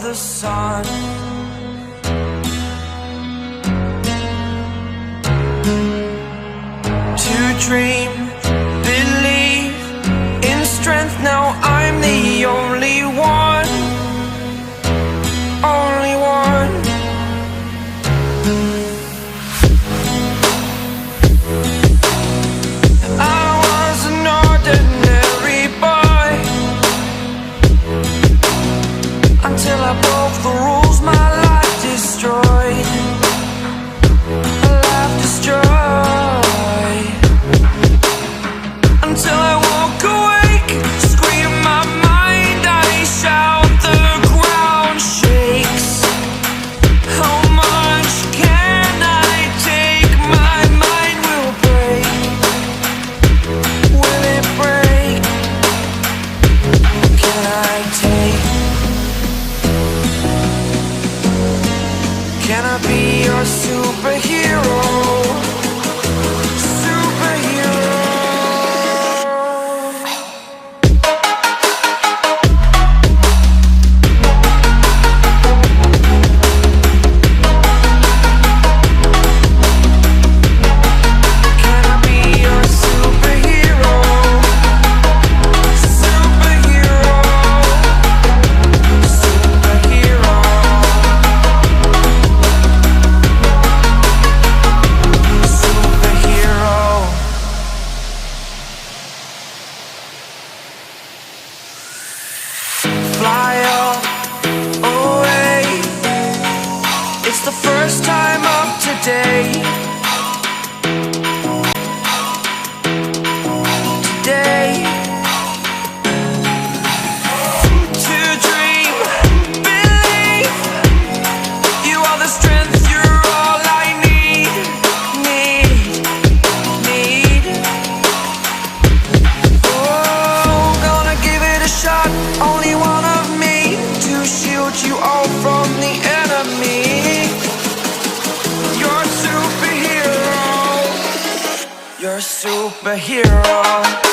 the sun. To dream, believe in strength. Now I'm the only one, only one. I was an ordinary boy until I broke the rules. My life destroyed, a life destroyed. Until I woke awake, scream my mind, I shout, the ground shakes. How much can I take? My mind will break. Will it break? Can I take? Can I be your superhero? Fly away. It's the first time of today. Today. To dream, believe. You are the strength, you're all I need. Oh, gonna give it a shot. Only one of me to shield you all from the enemy. You're a superhero. You're a superhero.